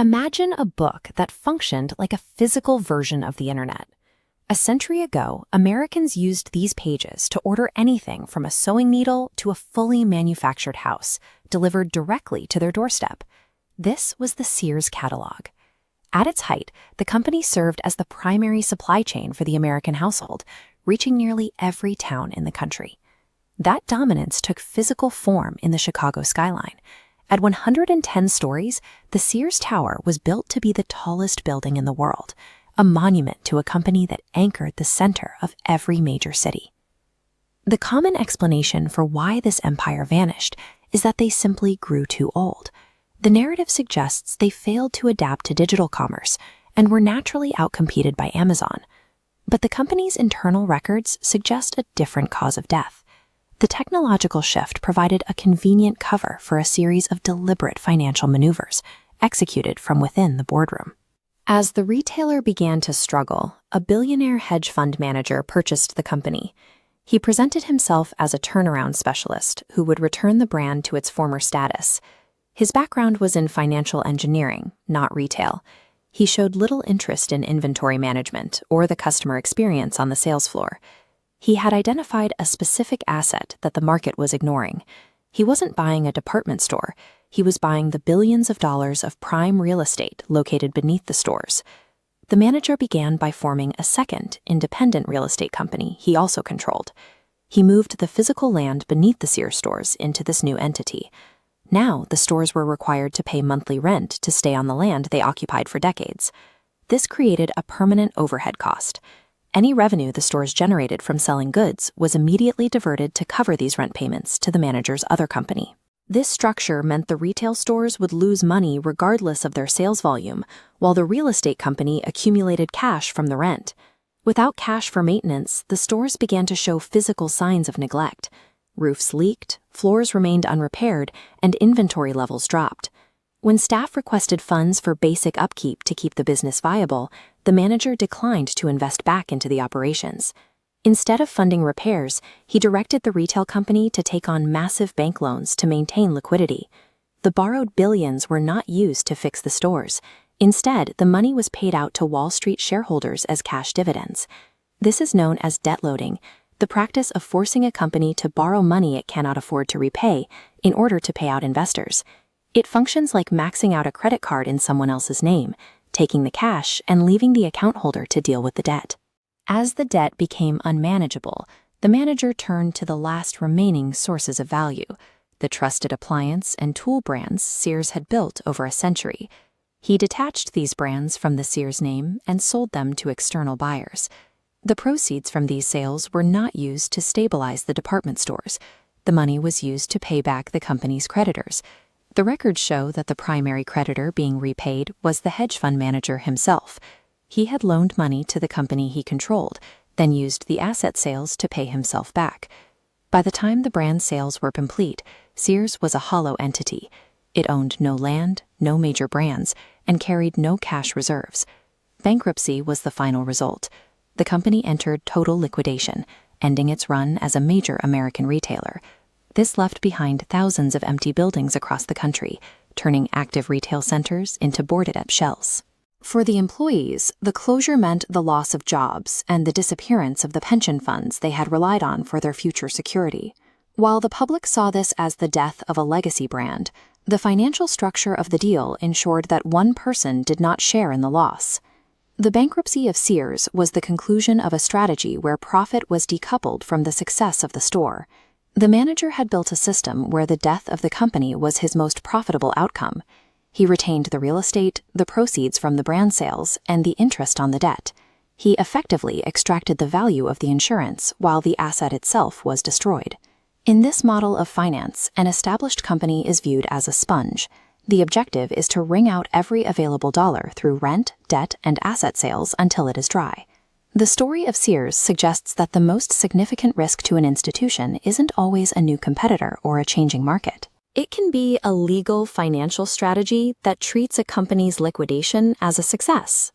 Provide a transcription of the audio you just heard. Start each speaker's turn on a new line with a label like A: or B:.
A: Imagine a book that functioned like a physical version of the internet. A century ago, Americans used these pages to order anything from a sewing needle to a fully manufactured house, delivered directly to their doorstep. This was the Sears catalog. At its height, the company served as the primary supply chain for the American household, reaching nearly every town in the country. That dominance took physical form in the Chicago skyline. At 110 stories, the Sears Tower was built to be the tallest building in the world, a monument to a company that anchored the center of every major city. The common explanation for why this empire vanished is that they simply grew too old. The narrative suggests they failed to adapt to digital commerce and were naturally outcompeted by Amazon. But the company's internal records suggest a different cause of death. The technological shift provided a convenient cover for a series of deliberate financial maneuvers executed from within the boardroom. As the retailer began to struggle, a billionaire hedge fund manager purchased the company. He presented himself as a turnaround specialist who would return the brand to its former status. His background was in financial engineering, not retail. He showed little interest in inventory management or the customer experience on the sales floor. He had identified a specific asset that the market was ignoring. He wasn't buying a department store. He was buying the billions of dollars of prime real estate located beneath the stores. The manager began by forming a second, independent real estate company he also controlled. He moved the physical land beneath the Sears stores into this new entity. Now, the stores were required to pay monthly rent to stay on the land they occupied for decades. This created a permanent overhead cost. Any revenue the stores generated from selling goods was immediately diverted to cover these rent payments to the manager's other company. This structure meant the retail stores would lose money regardless of their sales volume, while the real estate company accumulated cash from the rent. Without cash for maintenance, the stores began to show physical signs of neglect. Roofs leaked, floors remained unrepaired, and inventory levels dropped. When staff requested funds for basic upkeep to keep the business viable, the manager declined to invest back into the operations. Instead of funding repairs, he directed the retail company to take on massive bank loans to maintain liquidity. The borrowed billions were not used to fix the stores. Instead, the money was paid out to Wall Street shareholders as cash dividends. This is known as debt loading, the practice of forcing a company to borrow money it cannot afford to repay in order to pay out investors. It functions like maxing out a credit card in someone else's name, taking the cash and leaving the account holder to deal with the debt. As the debt became unmanageable, the manager turned to the last remaining sources of value, the trusted appliance and tool brands Sears had built over a century. He detached these brands from the Sears name and sold them to external buyers. The proceeds from these sales were not used to stabilize the department stores. The money was used to pay back the company's creditors. The records show that the primary creditor being repaid was the hedge fund manager himself. He had loaned money to the company he controlled, then used the asset sales to pay himself back. By the time the brand sales were complete, Sears was a hollow entity. It owned no land, no major brands, and carried no cash reserves. Bankruptcy was the final result. The company entered total liquidation, ending its run as a major American retailer. This left behind thousands of empty buildings across the country, turning active retail centers into boarded-up shells. For the employees, the closure meant the loss of jobs and the disappearance of the pension funds they had relied on for their future security. While the public saw this as the death of a legacy brand, the financial structure of the deal ensured that one person did not share in the loss. The bankruptcy of Sears was the conclusion of a strategy where profit was decoupled from the success of the store. The manager had built a system where the death of the company was his most profitable outcome. He retained the real estate, the proceeds from the brand sales, and the interest on the debt. He effectively extracted the value of the insurance while the asset itself was destroyed. In this model of finance, an established company is viewed as a sponge. The objective is to wring out every available dollar through rent, debt, and asset sales until it is dry. The story of Sears suggests that the most significant risk to an institution isn't always a new competitor or a changing market. It can be a legal financial strategy that treats a company's liquidation as a success.